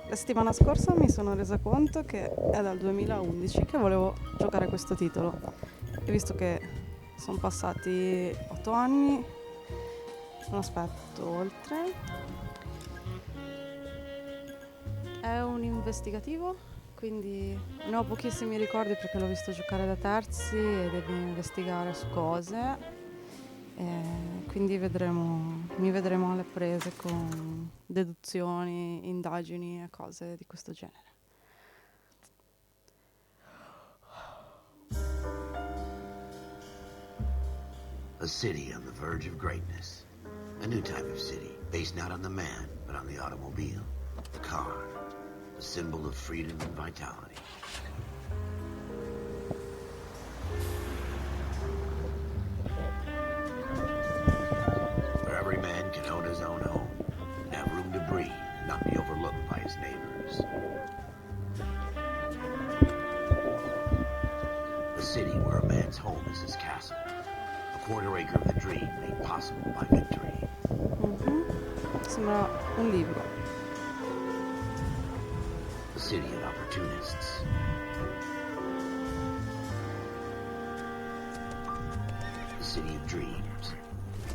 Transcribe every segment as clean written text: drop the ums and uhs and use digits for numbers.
La settimana scorsa mi sono resa conto che è dal 2011 che volevo giocare a questo titolo. E visto che sono passati 8 anni, non aspetto oltre. È un investigativo, quindi ne ho pochissimi ricordi perché l'ho visto giocare da terzi e devi investigare su cose. Quindi mi vedremo alle prese con deduzioni, indagini e cose di questo genere. A city on the verge of greatness. A new type of city, based not on the man, but on the automobile. The car. The symbol of freedom and vitality. Where every man can own his own home, and have room to breathe, and not be overlooked by his neighbors. A city where a man's home is his castle. A quarter acre of the dream made possible by victory. Sembra un libro. A city of opportunists. A city of dreams,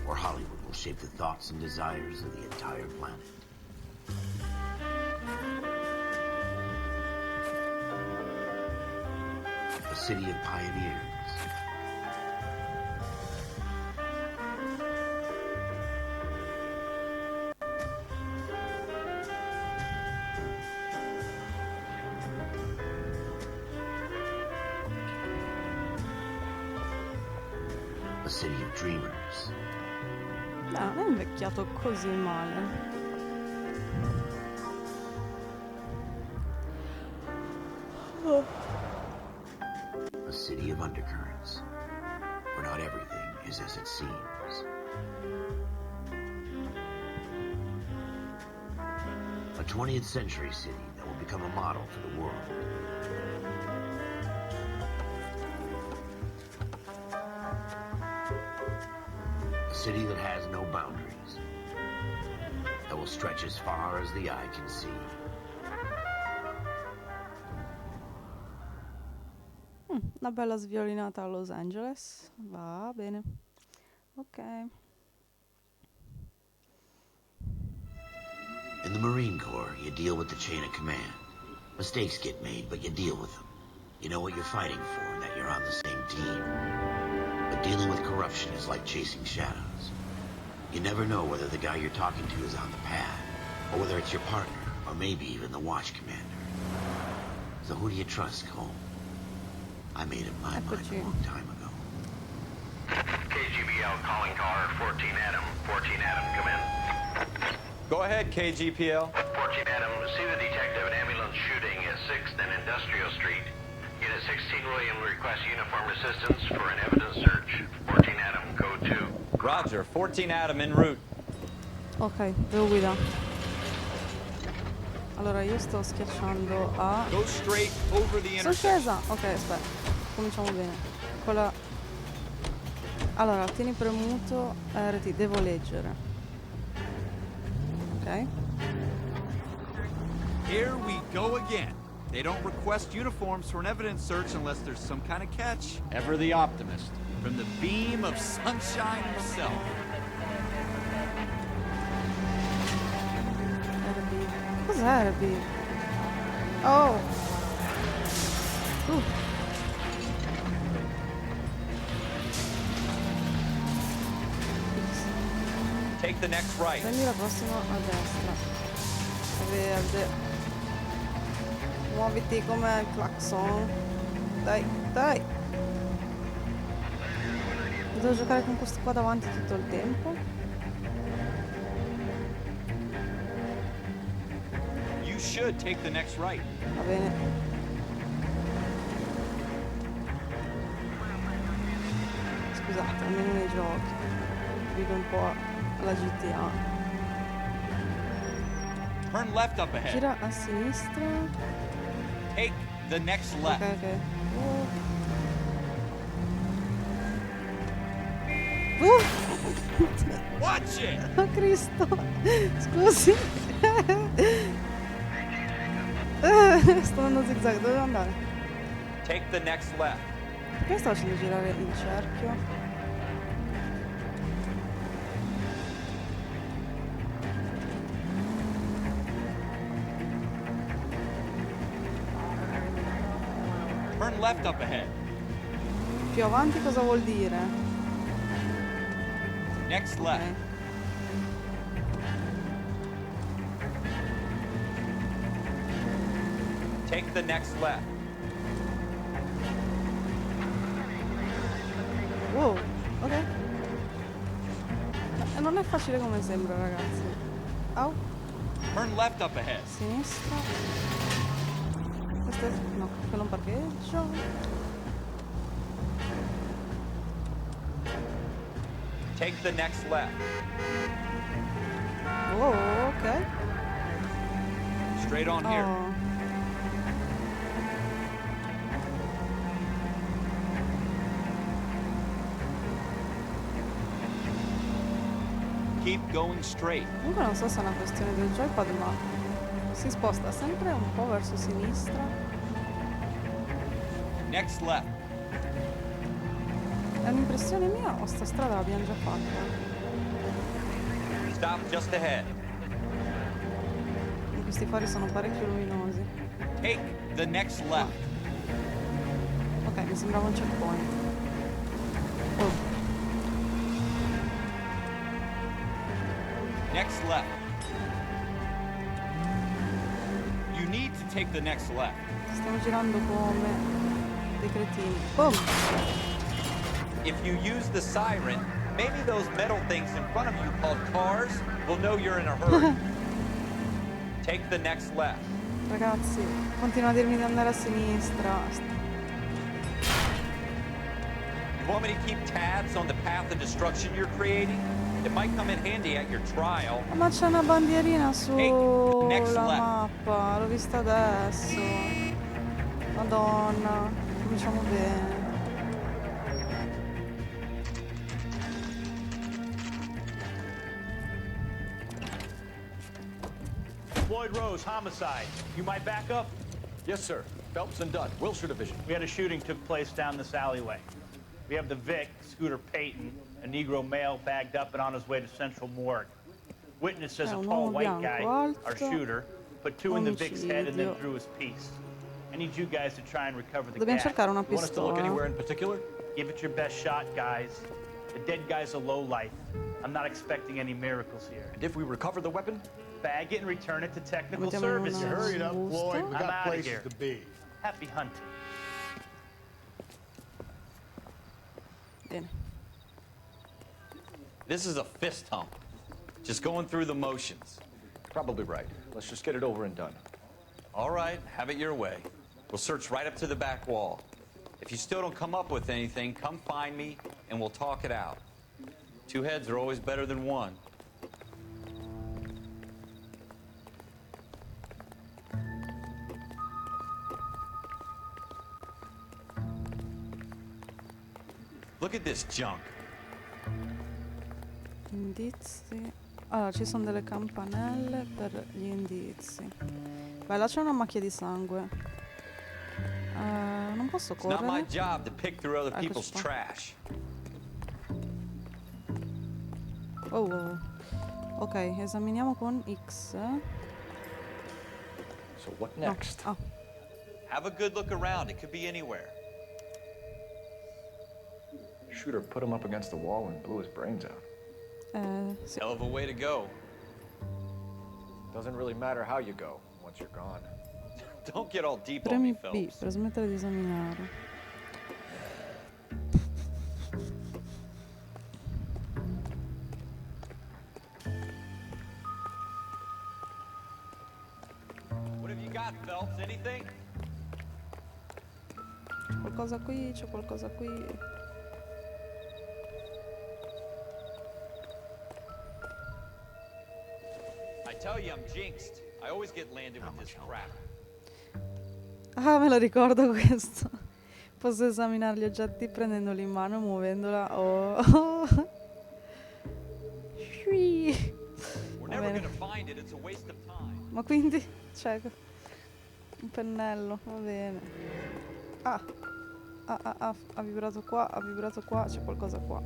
where Hollywood will shape the thoughts and desires of the entire planet. A city of pioneers. A city of dreamers. Non è invecchiato così male. A city of undercurrents, where not everything is as it seems. A 20th century city that will become a model for the world. A city that has no boundaries, that will stretch as far as the eye can see. Una bella sviolinata a Los Angeles. Va bene. Ok. In the Marine Corps, you deal with the chain of command. Mistakes get made, but you deal with them. You know what you're fighting for and that you're on the same team. But dealing with corruption is like chasing shadows. You never know whether the guy you're talking to is on the pad, or whether it's your partner, or maybe even the watch commander. So who do you trust, Cole? I made up my mind a long time ago. KGBL calling car 14 Adam. 14 Adam, come in. Go ahead, KGPL. 14 Adam, see the detective. An ambulance shooting at 6th and Industrial Street. Unit 16 William requests uniform assistance for an evidence search. 14 Adam, code 2. Roger, 14 Adam en route. Ok, devo guidare. Allora io sto schiacciando a... Go straight over the Sono intersection. scesa! Ok, aspetta. Cominciamo bene. Quella... Allora, tieni premuto RT, devo leggere. Ok. Here we go again. They don't request uniforms for an evidence search unless there's some kind of catch. Ever the optimist. From the beam of sunshine himself. RB. Cos'è RB? Oh! Take the next right. Prendi la prossima a destra. Verde. Muoviti come il clacson. Dai, dai! Devo giocare con questo qua davanti tutto il tempo. You should take the next right. Va bene. Scusate, almeno nei giochi. Vivo un po' alla GTA. Turn left up ahead. Gira a sinistra. Take the next left. Ok, ok. Watch it! Oh Cristo! Scusi. Sto andando zigzag, dove devo andare? Take the next left. Perché sto facendo girare il cerchio? Turn left up ahead. Più avanti cosa vuol dire? Next Ok. left. Take the next left. Wow, ok. Non è facile come sembra, ragazzi. Au, Turn left up ahead. sinistra. Questo è... no, quello è un parcheggio. Take the next left. Oh, ok. Straight on here. Oh. Keep going straight. Comunque non so se è una questione del joypad, ma si sposta sempre un po' verso sinistra. Next left. È un'impressione mia o sta strada l'abbiamo già fatta? Stop just ahead. E questi fari sono parecchio luminosi. Take the next left. Ok, mi sembrava un checkpoint. Oh, Next left. You need to take the next left. stiamo girando come dei cretini. Boom! If you use the siren, maybe those metal things in front of you called cars will know you're in a hurry. Take the next left. Ragazzi, continua a dirmi di andare a sinistra. You want me to keep tabs on the path of destruction you're creating? It might come in handy at your trial. Ma c'è una bandierina Next sulla left. mappa, l'ho vista adesso. Madonna, cominciamo bene. Floyd Rose, homicide. You might back up? Yes, sir. Phelps and Dunn, Wilshire Division. We had a shooting took place down this alleyway. We have the Vic, Scooter Payton, a Negro male bagged up and on his way to Central Morgue. Witness says a un tall uomo white guy, bianco, our alto, shooter, put two in the Vic's head and then omicidio. threw his piece. I need you guys to try and recover the Dobbiamo gas. cercare una You want us to look pistola. anywhere in particular? Give it your best shot, guys. The dead guy's a lowlife. I'm not expecting any miracles here. And if we recover the weapon? Bag it and return it to technical Mettiamo in services. una Hurry it up, busta. Floyd. We I'm got outta places here. to be. Happy hunting. Bene. This is a fist hump. Just going through the motions. Probably right. Let's just get it over and done. All right, have it your way. We'll search right up to the back wall. If you still don't come up with anything, come find me and we'll talk it out. Two heads are always better than one. Look at this junk. Indizi. Allora, ci sono delle campanelle per gli indizi. Vai, là c'è una macchia di sangue. Non posso It's not my correre. job to pick through other Eccoci people's qua. trash. Oh, wow. Ok, esaminiamo con X. So what No. next? Ah, Have a good look around. It could be anywhere. Shooter put him up against the wall and blew his brains out. sì. Hell of a way to go. Doesn't really matter how you go once you're gone. Don't get all deep on Premi me, B Phelps. per smettere di esaminare. What have you got, Phelps? Anything? Qualcosa qui, c'è qualcosa qui. I tell you, I'm jinxed. I always get landed with this crap. Ah, me lo ricordo questo. Posso esaminare gli oggetti prendendoli in mano e muovendola. Oh. Shui. We're Va never bene. gonna find it. It's a waste of time. Ma quindi, cioè, Un pennello, va bene. Ha vibrato qua, c'è qualcosa qua.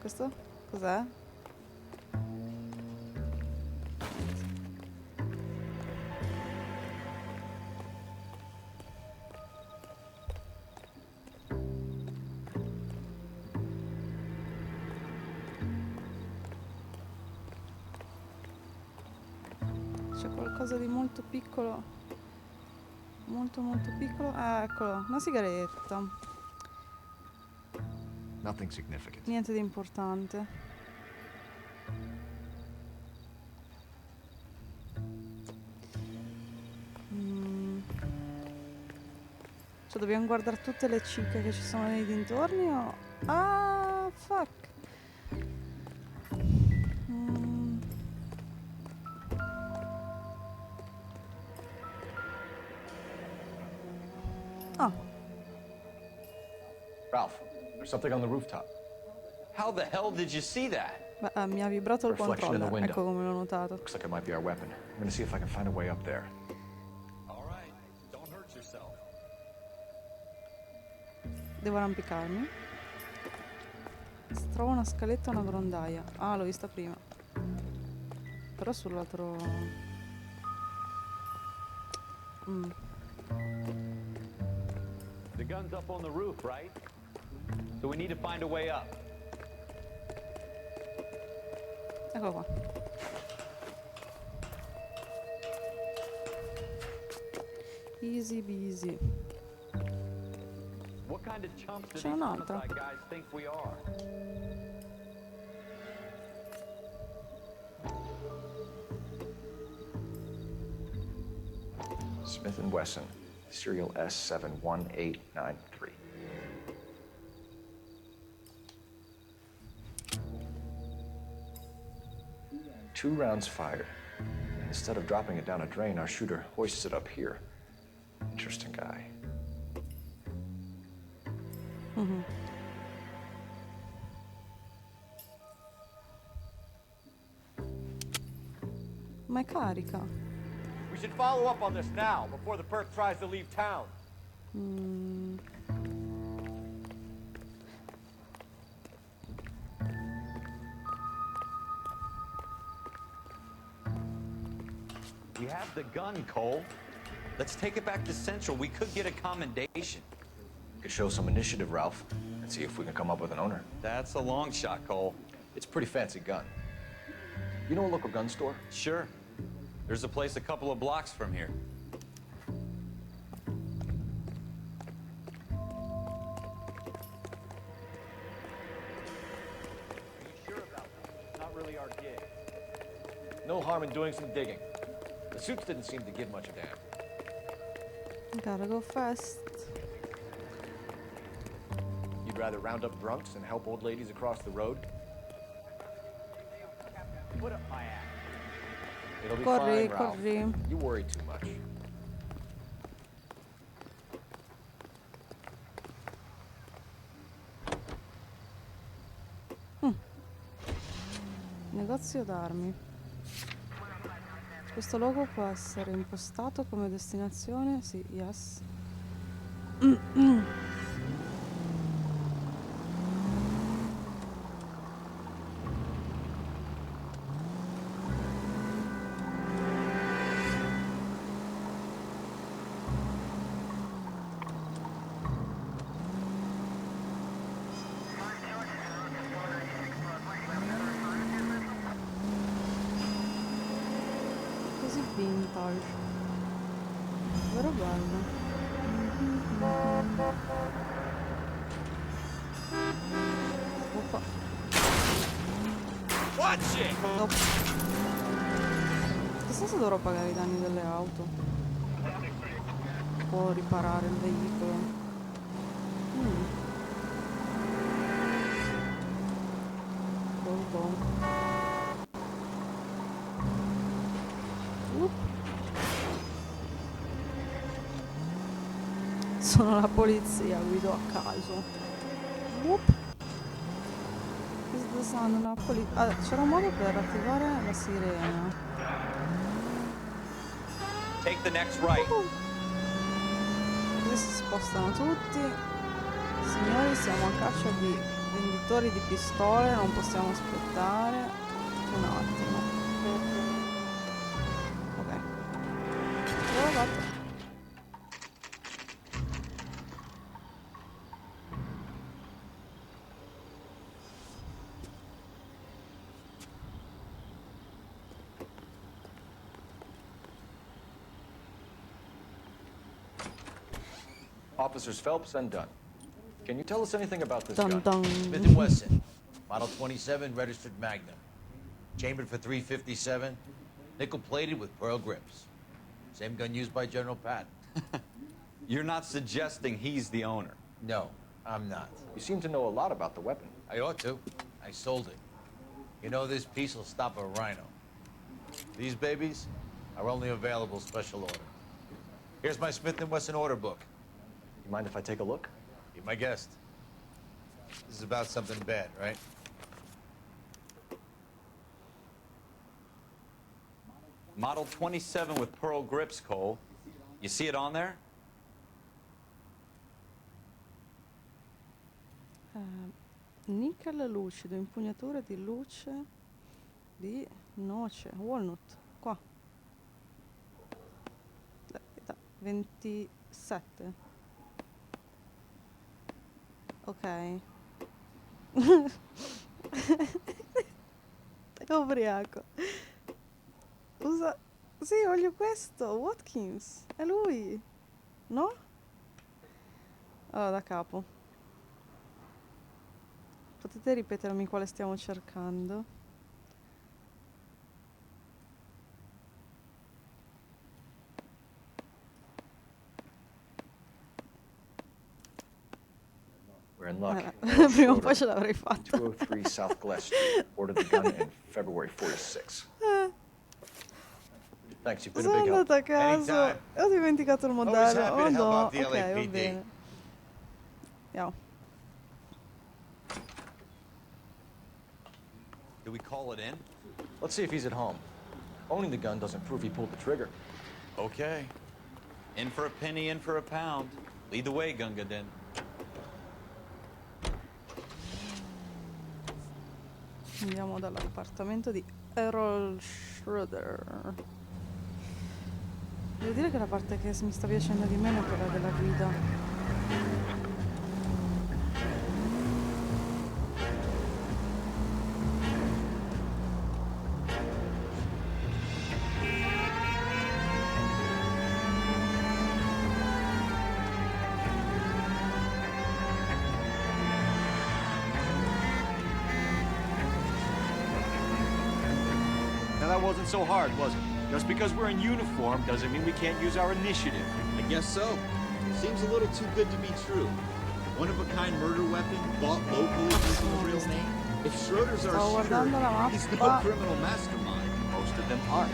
Questo? Cos'è? C'è qualcosa di molto piccolo. Molto piccolo. Ah, eccolo, una sigaretta. Nothing significant. Niente di importante. Cioè, dobbiamo guardare tutte le cicche che ci sono nei dintorni o... Ah, fuck. Ah, Ralph, there's something on the rooftop. How the hell did you see that? beh, mi ha vibrato il Reflection in the controller, window. ecco come l'ho notato. Looks like it might be our weapon. I'm gonna see if I can find a way up there. All right, don't hurt yourself. Devo arrampicarmi. Trovo una scaletta e una grondaia. Ah, l'ho vista prima. Però sull'altro... The gun's up on the roof, right? So we need to find a way up. Eccolo qua. Easy peasy. What kind of chumps do C'è these un'altra. homicide guys think we are? Smith & Wesson, serial S71893. Two rounds fired. And instead of dropping it down a drain, our shooter hoists it up here. Interesting guy. Ma è carica. We should follow up on this now, before the perp tries to leave town. We have the gun, Cole. Let's take it back to Central. We could get a commendation. Could show some initiative, Ralph, and see if we can come up with an owner. That's a long shot, Cole. It's a pretty fancy gun. You know a local gun store? Sure. There's a place a couple of blocks from here. Are you sure about that? It's not really our gig. No harm in doing some digging. The suits didn't seem to give much a damn. Gotta go fast. You'd rather round up drunks than help old ladies across the road? Put up my ass. It'll be Corri, fine, Ralph. corri. You worry too much. Negozio d'armi. Questo logo può essere impostato come destinazione? Sì, yes. Così vintage. Vero bello. Oppa. Watch it! Nope. Che senso dovrò pagare i danni delle auto? O riparare il veicolo? Boh. Sono la polizia, guido a caso. Whoop. The sound Napoli. Ah, c'era un modo per attivare la sirena. Take the next right. Così si spostano tutti. Signori, siamo a caccia di venditori di pistole, non possiamo aspettare un attimo. Ok. L'ho fatto. Officers Phelps and Dunn. Can you tell us anything about this Dun gun? dun. Smith & Wesson, Model 27, registered Magnum. Chambered for .357, nickel-plated with pearl grips. Same gun used by General Patton. You're not suggesting he's the owner. No, I'm not. You seem to know a lot about the weapon. I ought to. I sold it. You know, this piece will stop a rhino. These babies are only available special order. Here's my Smith & Wesson order book. You mind if I take a look? Be my guest. This is about something bad, right? Model 27 with pearl grips, Cole. You see it on there? Nickel lucido, impugnatura di luce di noce, walnut, qua. 27. Ok. È ubriaco. Usa... Sì, voglio questo. Watkins. È lui. No? Allora, da capo. Potete ripetermi quale stiamo cercando? We're in luck. Prima o poi ce l'avrei fatta. 203 South Glass Street. Ordered the gun in February 46. Thanks, you've been a Sono big help. andata a caso. Anytime. Ho dimenticato il Always modello. happy to Oh help no. out the Ok, va LAPD. bene. Andiamo. Do we call it in? Let's see if he's at home. Owning the gun doesn't prove he pulled the trigger. Okay. In for a penny, in for a pound. Lead the way, Gunga Din. Andiamo dall'appartamento di Errol Schroeder. Devo dire che la parte che mi sta piacendo di meno è quella della guida. Now that wasn't so hard, was it? Just because we're in uniform doesn't mean we can't use our initiative. I guess so. Seems a little too good to be true. One-of-a-kind murder weapon bought locally using a real name. If Schroeder's our Stavo shooter, guardando la he's no mappa. criminal mastermind. Most of them aren't.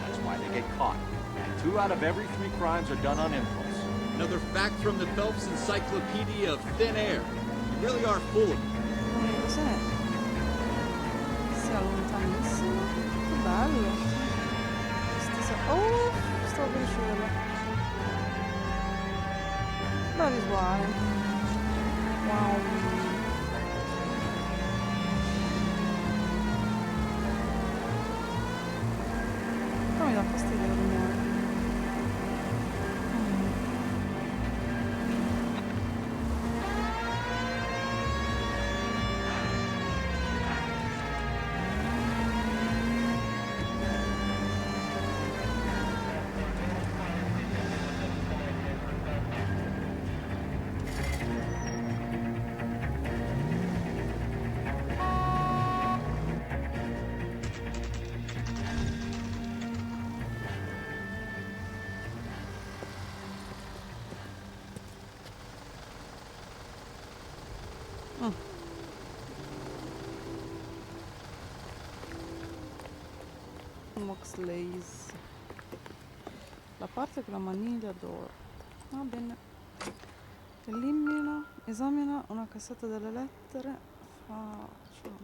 That's why they get caught. And 2 out of every 3 crimes are done on impulse. Another fact from the Phelps Encyclopedia of Thin Air. You really are full of it. Cos'è? Sia lontanissimo. Che bello. Oh, stavo per uscire. Bella visuale. Wow. Però mi dà fastidio il rumore. Moxley's. La parte con la maniglia d'oro. Va bene. Elimina, esamina una cassetta delle lettere. Facciamo.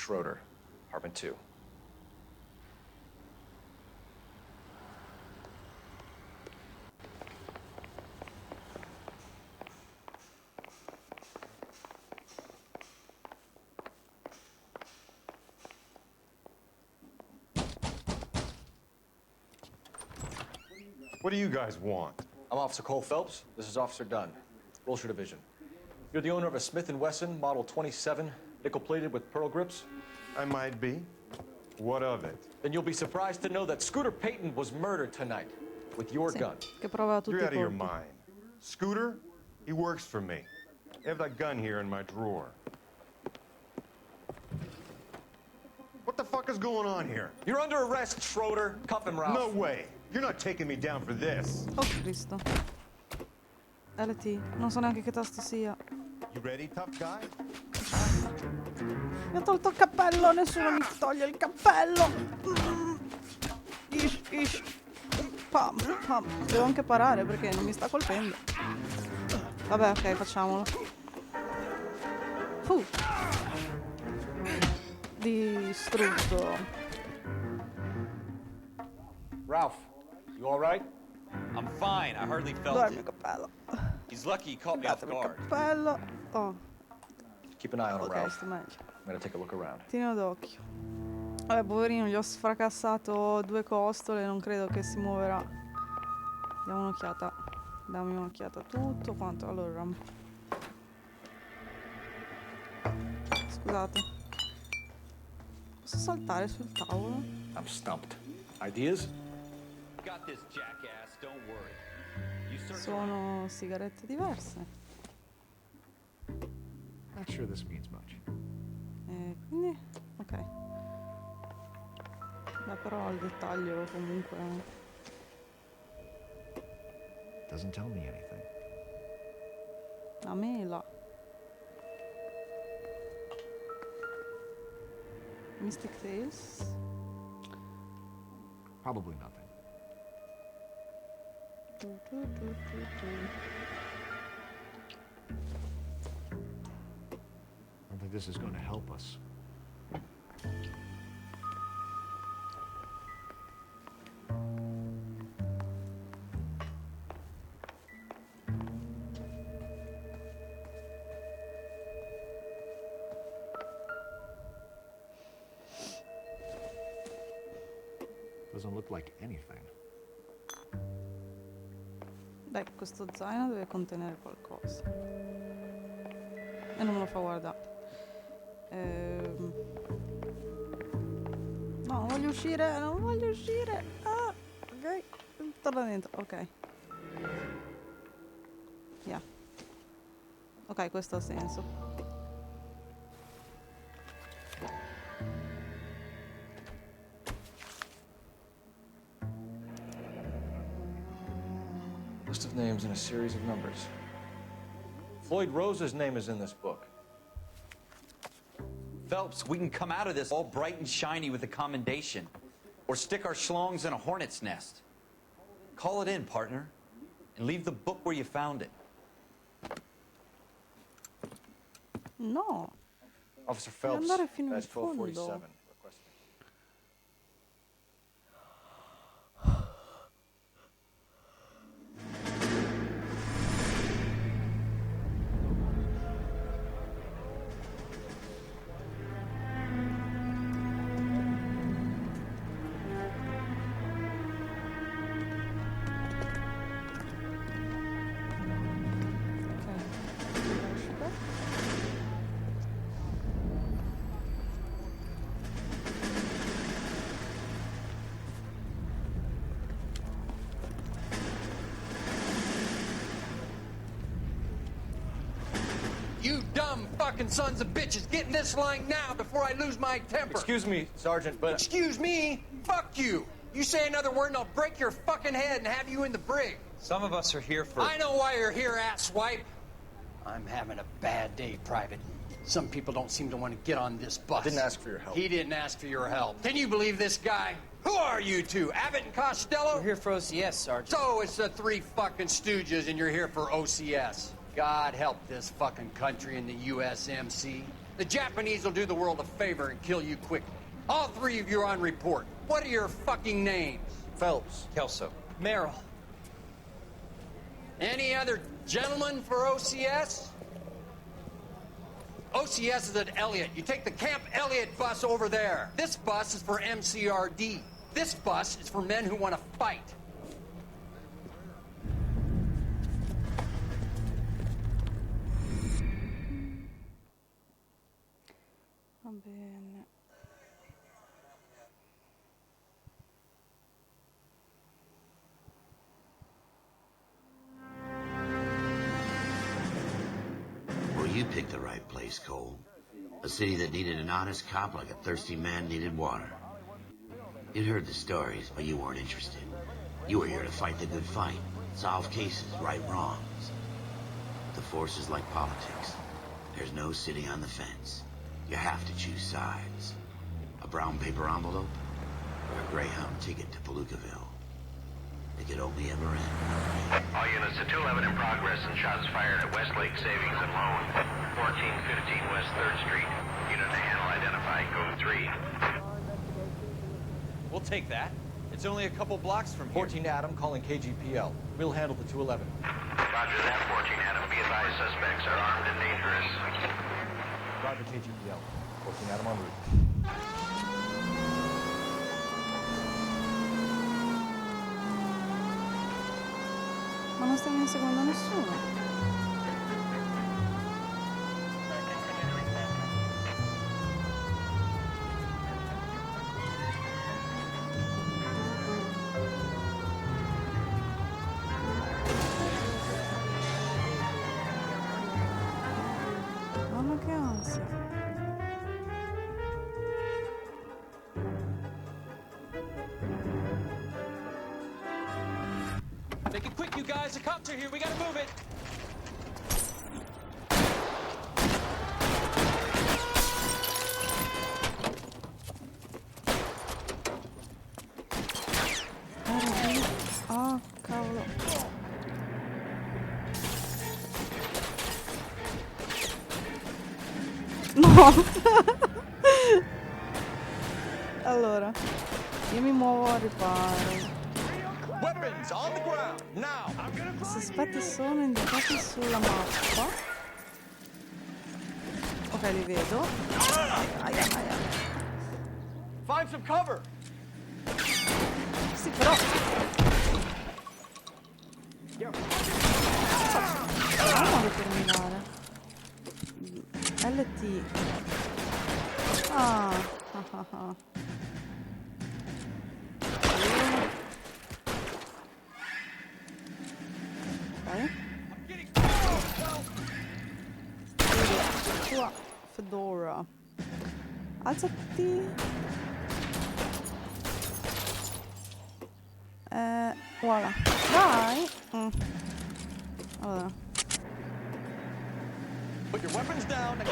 Schroeder, apartment 2. What do you guys want? I'm Officer Cole Phelps. This is Officer Dunn, Wilshire Division. You're the owner of a Smith & Wesson Model 27, nickel-plated with pearl grips? I might be. What of it? Then you'll be surprised to know that Scooter Payton was murdered tonight with your gun. Che prova a tutti You're i out of your colpi. mind. Scooter? He works for me. I have that gun here in my drawer. What the fuck is going on here? You're under arrest, Schroeder. Cuff him, Ralph. No way. You're not taking me down for this. Oh Cristo. LT, non so neanche che tasto sia. You ready, tough guy? Mi ha tolto il cappello, nessuno mi toglie il cappello. Ish, ish. Pam, pam. Devo anche parare perché non mi sta colpendo. Vabbè, ok, facciamolo. Distrutto. Ralph, you all right? I'm fine. I hardly felt Dov'è il mio it. cappello? He's lucky he caught me off Datemi il guard. cappello. Oh, Keep an eye on him, ok, Ralph. sto meglio. I'm gonna take a look around. Tienilo d'occhio. Vabbè, poverino, gli ho sfracassato 2 costole, non credo che si muoverà. Diamo un'occhiata. Dammi un'occhiata a tutto quanto. Allora. Scusate. Posso saltare sul tavolo? I'm stumped. Ideas? Got this, jackass. Don't worry. You search Sono sigarette diverse. Not sure this means much. E quindi, ok. Beh, però il dettaglio comunque. Doesn't tell me anything. La mela. Mystic Tales. Probably nothing. Tu, tu, tu, tu, tu. I don't think this is going to help us. Doesn't look like anything. Beh, questo zaino deve contenere qualcosa. E non me lo fa guardare. No, non voglio uscire, non voglio uscire. Ah, ok. Torna dentro, ok. Yeah. Ok, questo ha senso. List of names and a series of numbers. Floyd Rose's name is in this book. Phelps, we can come out of this all bright and shiny with a commendation. Or stick our schlongs in a hornet's nest. Call it in, partner. And leave the book where you found it. No. Officer Phelps, andare fino in that's fondo. 1247. Requesting. You dumb fucking sons of bitches, get in this line now before I lose my temper. Excuse me, Sergeant, but... Excuse me? Fuck you. You say another word and I'll break your fucking head and have you in the brig. Some of us are here for... I know why you're here, asswipe. I'm having a bad day, Private. Some people don't seem to want to get on this bus. Didn't ask for your help. He didn't ask for your help. Can you believe this guy? Who are you two, Abbott and Costello? We're here for OCS, Sergeant. So it's the 3 fucking stooges and you're here for OCS. God help this fucking country and the USMC. The Japanese will do the world a favor and kill you quickly. All three of you are on report. What are your fucking names? Phelps. Kelso. Merrill. Any other gentlemen for OCS? OCS is at Elliott. You take the Camp Elliott bus over there. This bus is for MCRD. This bus is for men who want to fight. Va bene. Well, you picked the right place, Cole. A city that needed an honest cop like a thirsty man needed water. You'd heard the stories, but you weren't interested. You were here to fight the good fight, solve cases, right wrongs. The force is like politics. There's no sitting on the fence. You have to choose sides. A brown paper envelope or a Greyhound ticket to Palookaville. It could only ever end. All units to 211 in progress and shots fired at Westlake Savings and Loan, 1415 West 3rd Street. Unit to handle identified, code 3. We'll take that. It's only a couple blocks from here. 14 Adam calling KGPL. We'll handle the 211. Roger that, 14 Adam. Be advised, suspects are armed and dangerous. Roger KGPL. 14 Adam en route. Ma non stiamo inseguendo nessuno. Mamma che ansia. Make it quick, you guys. The cops are here. We gotta move it. Ah, cavolo. No! Allora, io mi muovo a riparo. Weapons on the ground, now! I sospetti sono indicati sulla mappa. Ok, li vedo. Aia, aia. Find some cover! Sì, però... Facciamo di terminare. LT. Ah, ah, ah, ah. Tua fedora. Alzati. Voilà. Dai. Allora. Put your weapons down and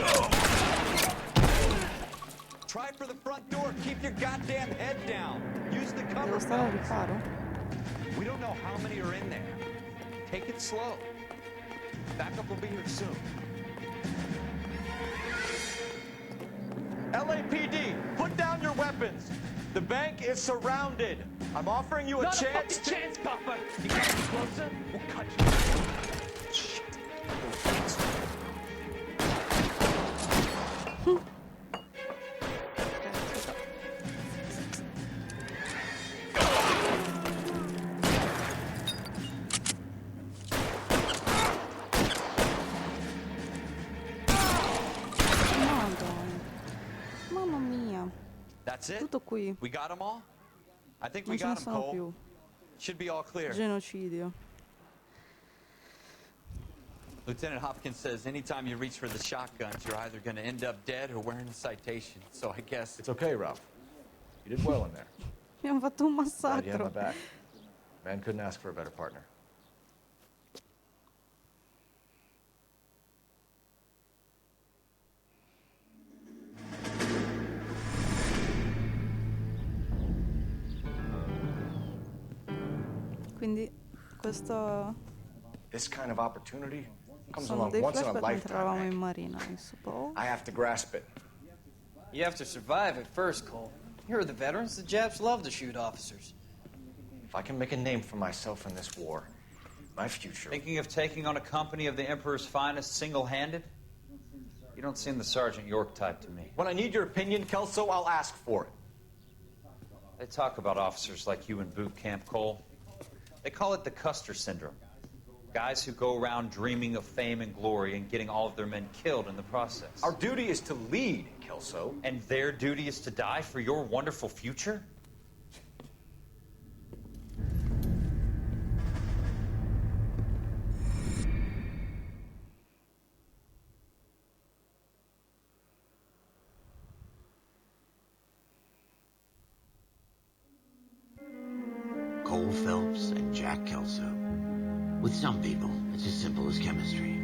try for the front door. Keep your goddamn head down. Use the cover. Devo stare al riparo? We don't know how many are in there. Take it slow. Backup will be here soon. LAPD, put down your weapons. The bank is surrounded. I'm offering you a chance. Not a fucking chance, Papa. You can't be closer. We'll cut you. Shit. Mamma mia. That's it? Tutto qui. We got them all? I think we Non ce ne got them, sono Cole. più. Should be all clear. Genocidio. Lieutenant Hopkins says anytime you reach for the shotguns, you're either going to end up dead or wearing a citation. So I guess... It's okay, Ralph. You did well in there. Abbiamo fatto un Glad you had my massacro. back. Man couldn't ask for a better partner. Quindi questo... This kind of opportunity Comes Sono along dei once in a flashback mentre lifetime, eravamo Hank. in marina, I suppose. I have to grasp it. You have to survive at first, Cole. You're the veterans. The Japs love to shoot officers. If I can make a name for myself in this war, my future... Thinking of taking on a company of the Emperor's finest single-handed? You don't seem the Sergeant York type to me. When I need your opinion, Kelso, I'll ask for it. They talk about officers like you in boot camp, Cole. They call it the Custer syndrome. Guys who go around dreaming of fame and glory and getting all of their men killed in the process. Our duty is to lead, Kelso. And their duty is to die for your wonderful future? Cole Phelps and Jack Kelso. With some people, it's as simple as chemistry.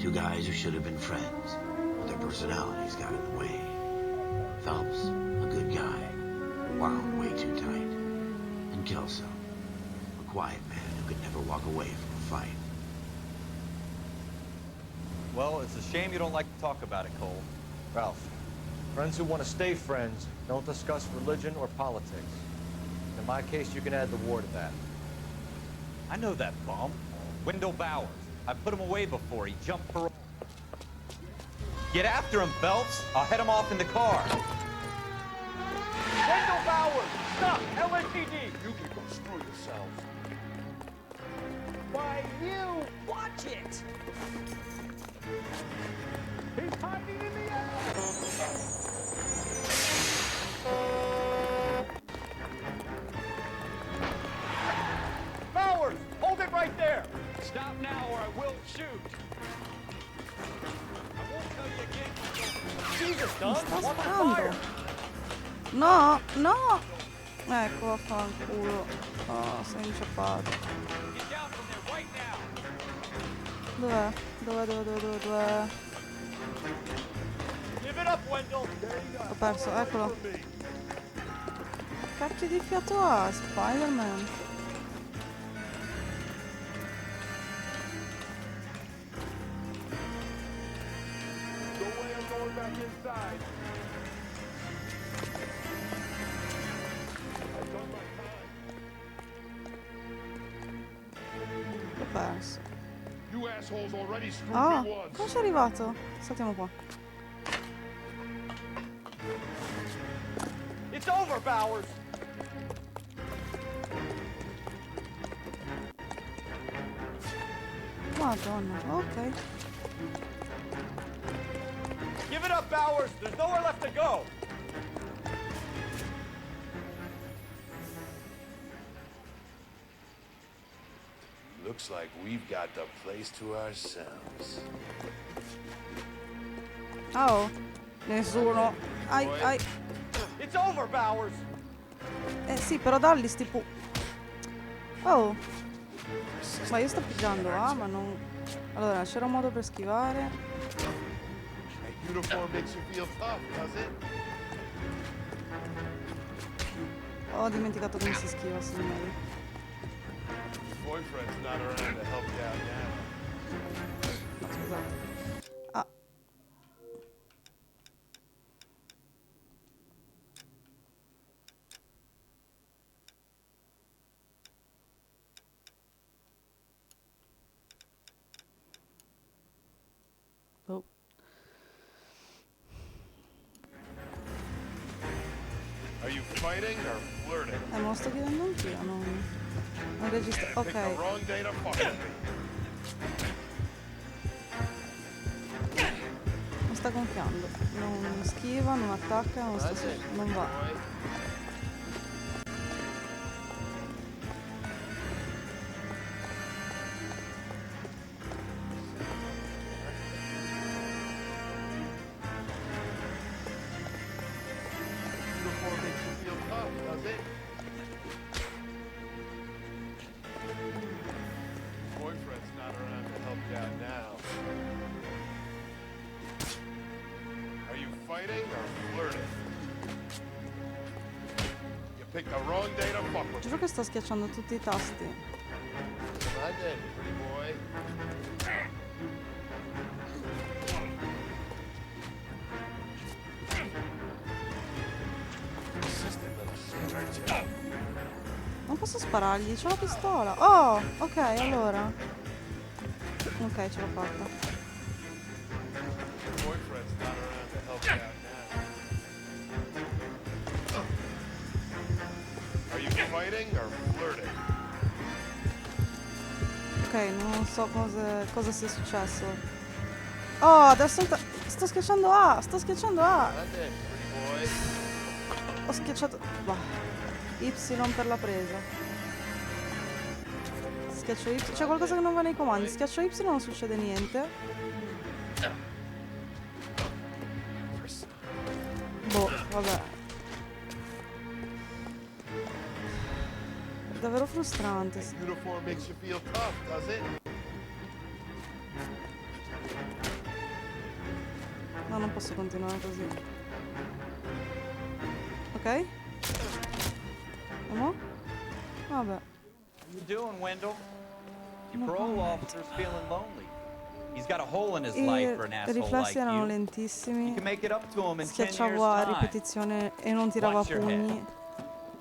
Two guys who should have been friends, but their personalities got in the way. Phelps, a good guy, wound way too tight. And Kelso, a quiet man who could never walk away from a fight. Well, it's a shame you don't like to talk about it, Cole. Ralph, friends who want to stay friends don't discuss religion or politics. In my case, you can add the war to that. I know that bum. Wendell Bowers. I put him away before. He jumped parole. Get after him, Phelps. I'll head him off in the car. Wendell Bowers! Stop! LAPD! You can go screw yourselves. Why, you! Watch it! He's hiding in the air! Bowers! Hold it right there! Stop now or I will shoot! I won't tell you again. Jesus, Don! Sta Watch the sparando. fire! No, no! Ecco, vaffanculo. Oh, sei inciappato. Get down from there right now! Dov'è? Dov'è? Give it up, Wendell! Ho perso, eccolo. Cacchio di fiato ha Spider-Man? No way I'm going back inside. I've done my time. Ho perso. You assholes already screwed Ah, me once. come sei arrivato? Saltiamo qua. It's over, Bowers. Madonna, ok. Give it up, Bowers. There's nowhere left to go. Looks like we've got the place to ourselves. Oh, nessuno. Ai, ai. It's over, Bowers. Sì, però dalli sti Oh. Ma io sto pigiando, ma non... Allora, c'era un modo per schivare. That uniform makes you feel tough, does it? Ho dimenticato come si schiva, signori. Boyfriend's not around to help you out now. Scusate. Ah. Oh. Are you fighting or flirting? Me lo sto chiedendo anch'io, non registra... Pick the Ok. wrong day to fuck with me. Non sta gonfiando. Non schiva, non attacca, non va. Uniform makes you feel tough, does it? Boyfriend's not around to help you out now. Are you fighting or flirting? You picked the wrong day to fuck with Giuro me. che sto schiacciando tutti i tasti. I did, pretty boy. Non posso sparargli, c'ho la pistola. Oh, ok, allora. Ok, ce l'ho fatta. Are you fighting or flirting? Ok, non so cosa sia successo. Oh, adesso sto schiacciando A, sto schiacciando A. Ho schiacciato... Bah. Y per la presa. Schiaccio Y. C'è qualcosa che non va nei comandi. Schiaccio Y non succede niente. Boh, vabbè. È davvero frustrante. Uniform makes you feel tough, does it? No, non posso continuare così. Ok? E mo? Vabbè. How you doing, Wendell? Your parole officer's feeling lonely. He's got a hole in his life for an I asshole like riflessi erano you. lentissimi. You can make it up to him in 10 years' Schiacciavo a time. ripetizione e non tiravo a Watch your head. pugni.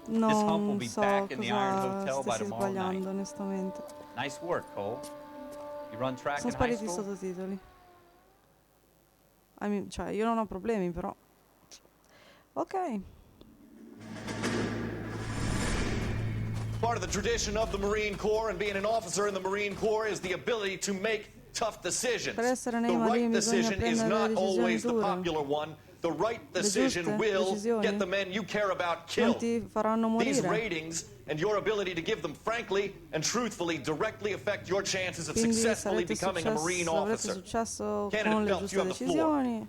This hump will Non be so back in the Iron cosa Hotel by stessi tomorrow sbagliando, night. onestamente. Nice work, Cole. You run track Sono in high spariti i school? sottotitoli. Cioè, io non ho problemi, però. Ok. Part of the tradition of the Marine Corps and being an officer in the Marine Corps is the ability to make tough decisions. Per essere nei The marini right bisogna decision is prendere not delle decisioni always the dure. popular one. The right Le decision giuste will decisioni get the men you care about non killed. ti faranno These morire. ratings and your ability to give them frankly and truthfully directly affect your chances of Quindi successfully becoming a Marine avrete officer. successo Candidate con le Phelps, giuste you have the floor. decisioni.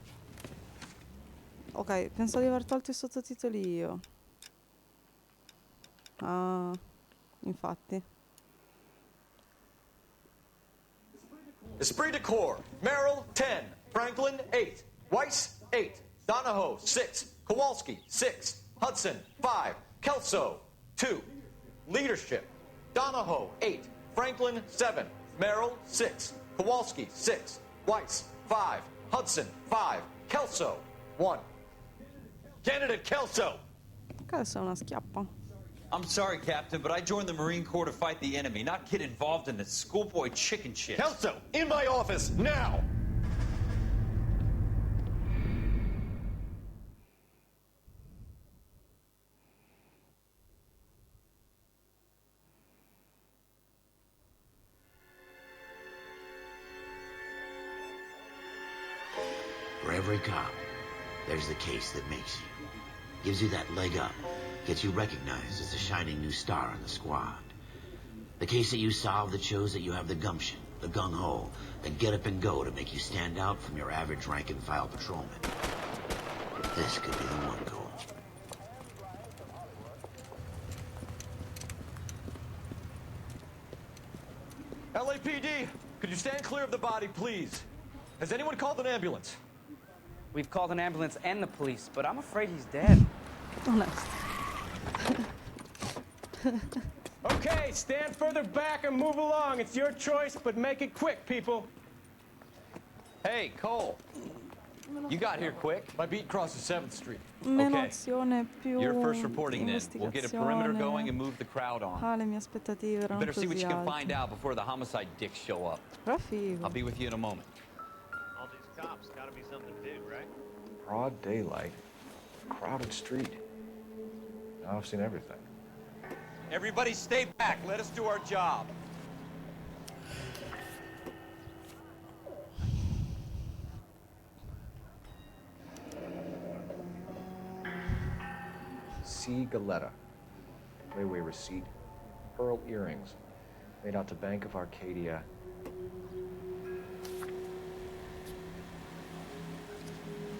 Ok, penso di aver tolto i sottotitoli io. Ah, infatti. Esprit de Corps, Merrill 10, Franklin 8, Weiss 8, Donahoe 6, Kowalski 6, Hudson 5, Kelso 2. Leadership, Donahoe 8, Franklin 7, Merrill 6, Kowalski 6, Weiss 5, Hudson 5, Kelso 1. Candidate Kelso! Questa è una schiappa. I'm sorry, Captain, but I joined the Marine Corps to fight the enemy, not get involved in this schoolboy chicken shit. Kelso, in my office, now! For every cop, there's the case that makes you. Gives you that leg up. Gets you recognized as a shining new star in the squad. The case that you solve that shows that you have the gumption, the gung-ho, the get up and go to make you stand out from your average rank-and-file patrolman. This could be the one, Cole. LAPD, could you stand clear of the body, please? Has anyone called an ambulance? We've called an ambulance and the police, but I'm afraid he's dead. Okay, stand further back and move along. It's your choice, but make it quick, people. Hey, Cole. You got here quick. My beat crosses 7th Street. Meno azione, più You're first reporting then. We'll get a perimeter going and investigazione. move the crowd on. Ah, le mie aspettative erano Better see what così you can alte. find out before the homicide dicks show up. Però figo. I'll be with you in a moment. All these cops, gotta be something to do, right? Broad daylight, crowded street. Now I've seen everything. Everybody stay back. Let us do our job. C. Galetta. Railway receipt. Pearl earrings. Made out to Bank of Arcadia.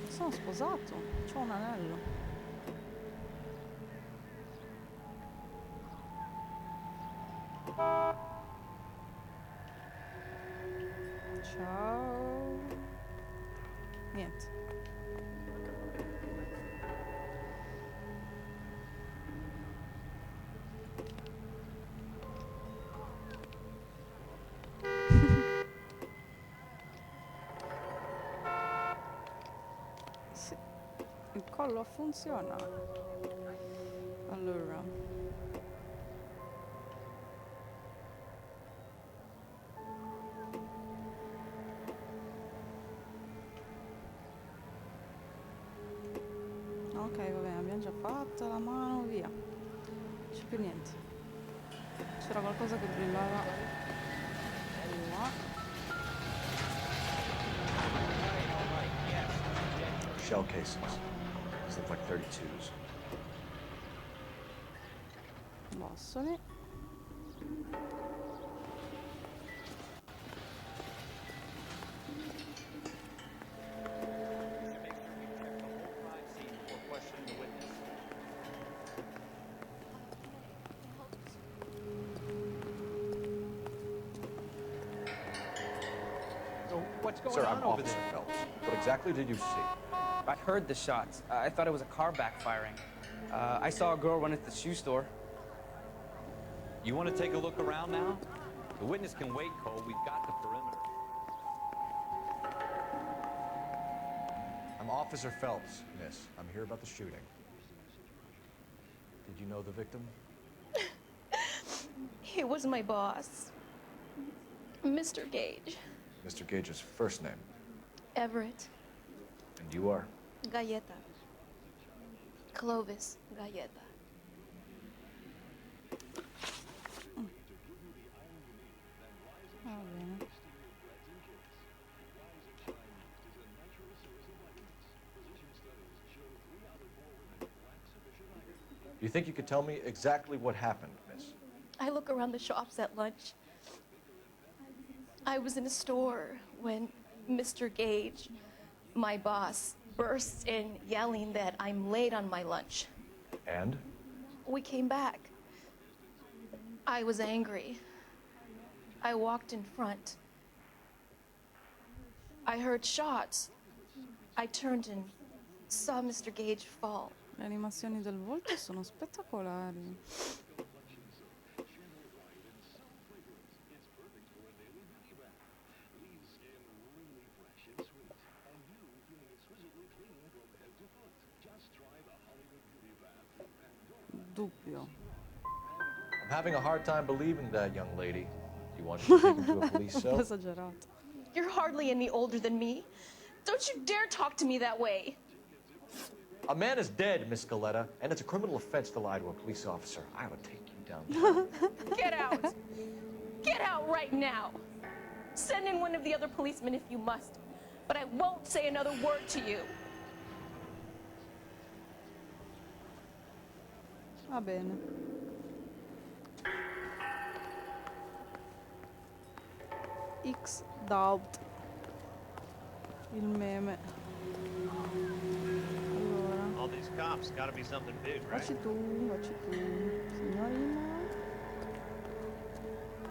Sono sposato. C'ho un anello. Ciao. Niente. protocollo funziona. Allora. Ok, va bene, abbiamo già fatto la mano, via. Non c'è più niente. C'era qualcosa che brillava. Là. Shell casings. These look like 32s. Bossoli. What's going Sir, on I'm over Officer there? Phelps. What exactly did you see? I heard the shots. I thought it was a car backfiring. I saw a girl run into the shoe store. You want to take a look around now? The witness can wait, Cole. We've got the perimeter. I'm Officer Phelps, miss. I'm here about the shooting. Did you know the victim? He was my boss, Mr. Gage. Mr. Gage's first name. Everett. And you are? Galleta. Clovis Galleta. Va bene. You think you could tell me exactly what happened, miss? I look around the shops at lunch. I was in a store when Mr. Gage, my boss, bursts in yelling that I'm late on my lunch. And? We came back. I was angry. I walked in front. I heard shots. I turned and saw Mr. Gage fall. Le animazioni del volto sono spettacolari. Dubbio. I'm having a hard time believing that, young lady. Do you want to be taken to a police Un po' cell? esagerato. You're hardly any older than me. Don't you dare talk to me that way. A man is dead, Miss Galletta, and it's a criminal offense to lie to a police officer. I would take you down. Get out. Get out right now. Send in one of the other policemen if you must, but I won't say another word to you. Va bene. X-Doubt. Il meme. Allora. All these cops gotta be something big, right? Facci tu, signorina.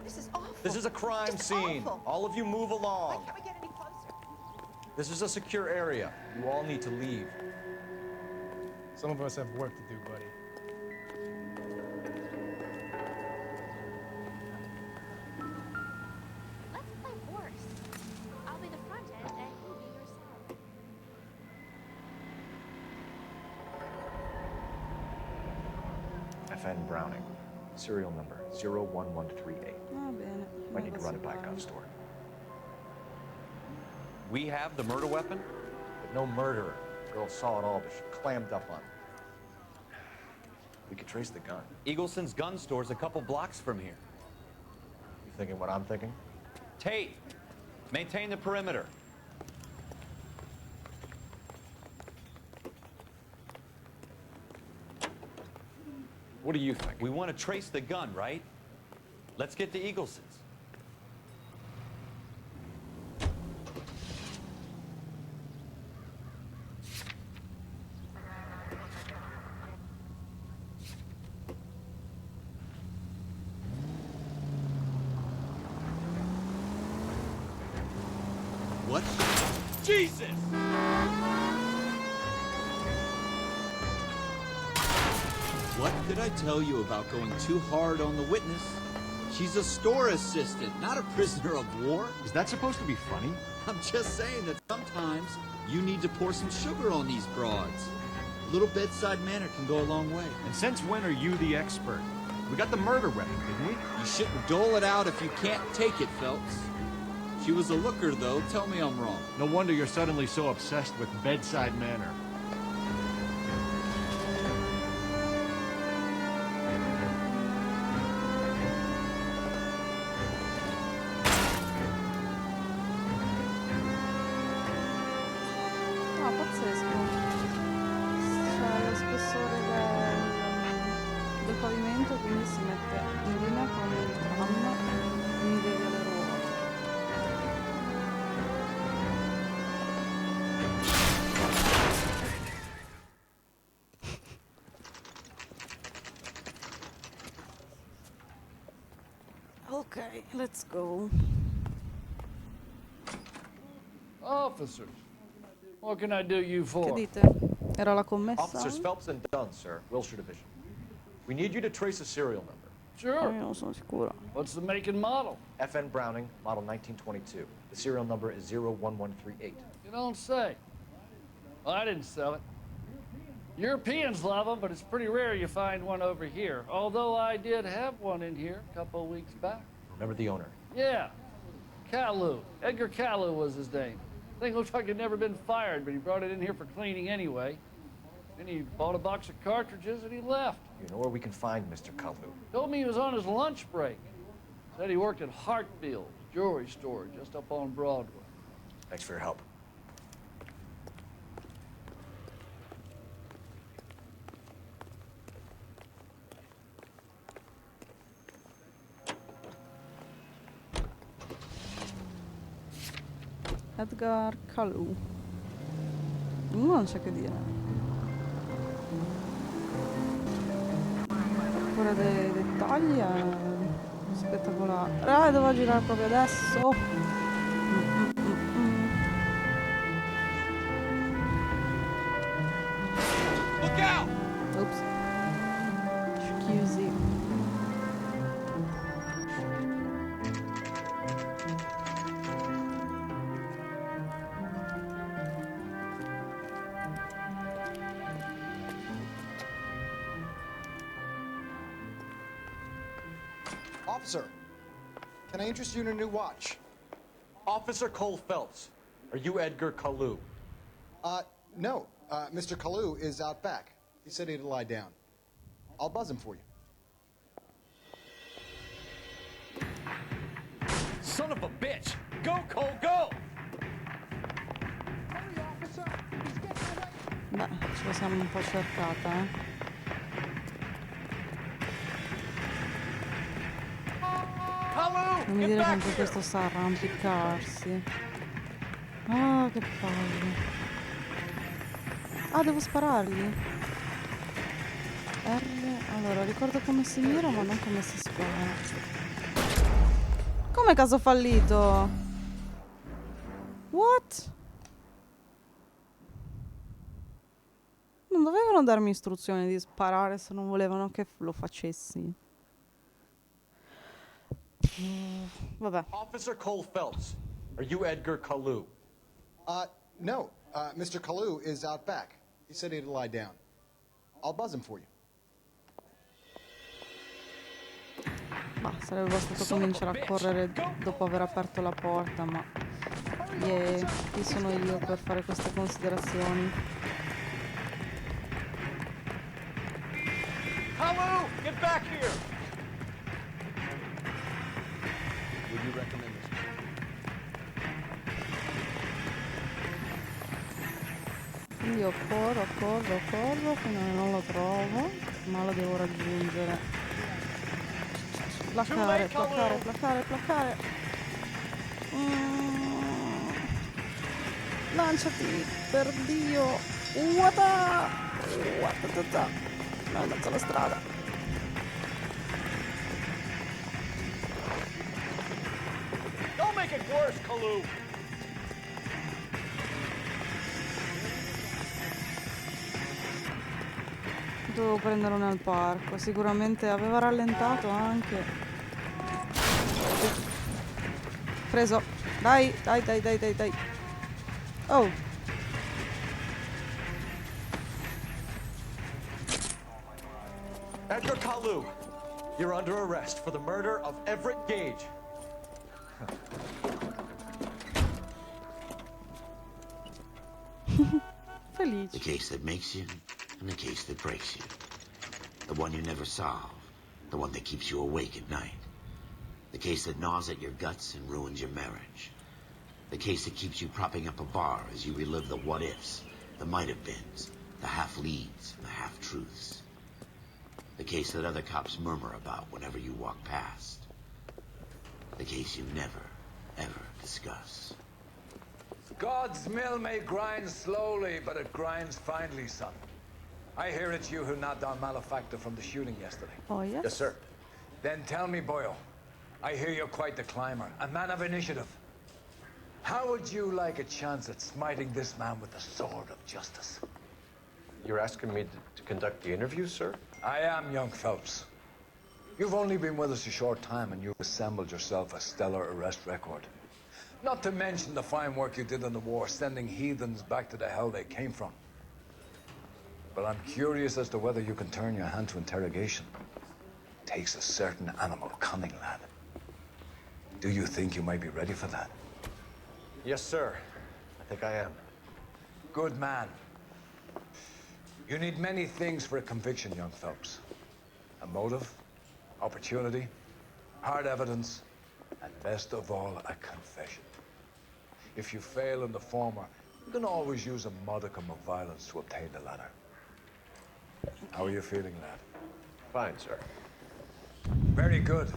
This is awful. This is a crime Just scene. awful. All of you move along. Why can't we get any closer? This is a secure area. You all need to leave. Some of us have work to do, buddy. Let's play horse. I'll be the front end and you'll be your side. FN Browning. Serial number 01138. Va bene. Might need to run it by a gun store. We have the murder weapon? But no murderer. Girl saw it all, but she clammed up on it. We could trace the gun. Eagleson's gun store's a couple blocks from here. You thinking what I'm thinking? Tate, maintain the perimeter. What do you think? We want to trace the gun, right? Let's get to Eagleson's. What? Jesus! What did I tell you about going too hard on the witness? She's a store assistant, not a prisoner of war. Is that supposed to be funny? I'm just saying that sometimes you need to pour some sugar on these broads. A little bedside manner can go a long way. And since when are you the expert? We got the murder weapon, didn't we? You shouldn't dole it out if you can't take it, Phelps. She was a looker, though. Tell me I'm wrong. No wonder you're suddenly so obsessed with bedside manner. Ah, pazzesco. C'è lo spessore del pavimento, quindi si mette in linea con il tram, quindi devi alle ruote. Ok, let's go. Officers, what can I do you for? Che dite? Era la commessa? Officers Phelps and Dunn, sir, Wilshire Division. We need you to trace a serial number. Sure. Io non sono sicura. What's the make and model? FN Browning, model 1922. The serial number is 01138. You don't say. Well, I didn't sell it. Europeans love them, but it's pretty rare you find one over here. Although I did have one in here a couple of weeks back. Remember the owner? Yeah. Caillou. Edgar Caillou was his name. Thing looked like he'd never been fired, but he brought it in here for cleaning anyway. Then he bought a box of cartridges and he left. You know where we can find Mr. Kalu? Told me he was on his lunch break. Said he worked at Hartfield's jewelry store just up on Broadway. Thanks for your help. Edgar Caillou. Non c'è che dire. Ancora dei dettagli spettacolari. Ah, devo girare proprio adesso. Look out! Oops. Scusi. Officer, can I interest you in a new watch? Officer Cole Phelps, are you Edgar Kalu? No. Mr. Kalu is out back. He said he'd lie down. I'll buzz him for you. Son of a bitch! Go, Cole, go! Beh, ce la siamo un po' cercata, Non mi dire che anche questo sa arrampicarsi. Ah, che palle. Ah, devo sparargli. R. Allora, ricordo come si mira, ma non come si spara. Come caso fallito? What? Non dovevano darmi istruzioni di sparare se non volevano che lo facessi. Vabbè. Officer Cole Phelps, are you Edgar Kalu? No. Mr. Kalu is out back. He said he'd lie down. I'll buzz him for you. Ma sarebbe bastato cominciare a correre dopo aver aperto la porta, ma chi sono io per fare queste considerazioni? Kalu, get back here! Would you recommend this? Quindi io corro fino a che non lo trovo, ma lo devo raggiungere. Placcare. Lanciati, per Dio! Uata! No, è mezzo alla strada. Don't make it worse, Kalu! Dovevo prenderlo nel parco, sicuramente aveva rallentato anche. Preso. Dai. Oh. Edgar Kalu, you're under arrest for the murder of Everett Gage. The case that makes you and the case that breaks you. The one you never solve. The one that keeps you awake at night. The case that gnaws at your guts and ruins your marriage. The case that keeps you propping up a bar as you relive the what-ifs, the might-have-beens, the half-leads, and the half-truths. The case that other cops murmur about whenever you walk past. The case you never, ever discuss. God's mill may grind slowly, but it grinds finely, son. I hear it's you who knocked down Malefactor from the shooting yesterday. Oh, yes? Yes, sir. Then tell me, Boyle, I hear you're quite the climber, a man of initiative. How would you like a chance at smiting this man with the sword of justice? You're asking me to conduct the interview, sir? I am, young Phelps. You've only been with us a short time and you've assembled yourself a stellar arrest record. Not to mention the fine work you did in the war, sending heathens back to the hell they came from. But I'm curious as to whether you can turn your hand to interrogation. Takes a certain animal cunning, lad. Do you think you might be ready for that? Yes, sir. I think I am. Good man. You need many things for a conviction, young Phelps. A motive, opportunity, hard evidence, and best of all, a confession. If you fail in the former, you can always use a modicum of violence to obtain the latter. How are you feeling, lad? Fine, sir. Very good.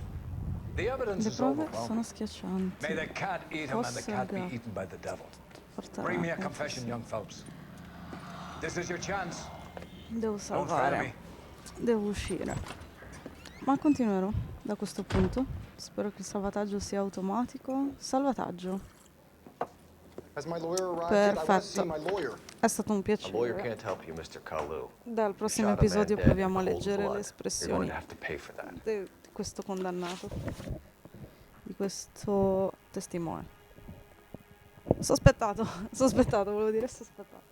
The evidence Le is prove overwhelming. sono schiaccianti. May the cat eat him and the cat be Forse eaten by the devil. porterà Bring me a a confession, young Phelps. This is your chance. Devo Don't fail salvare. me. Devo uscire. Ma continuerò da questo punto. Spero che il salvataggio sia automatico. Salvataggio. Has my lawyer arrived yet? I want to see Perfetto. my lawyer. È stato un A lawyer piacere. can't help you, Mr. Kalu. Dal prossimo Shot a man episodio dead proviamo a in cold leggere le blood. You're going espressioni to have to pay for that. di questo condannato, di questo testimone. Sospettato, volevo dire sospettato.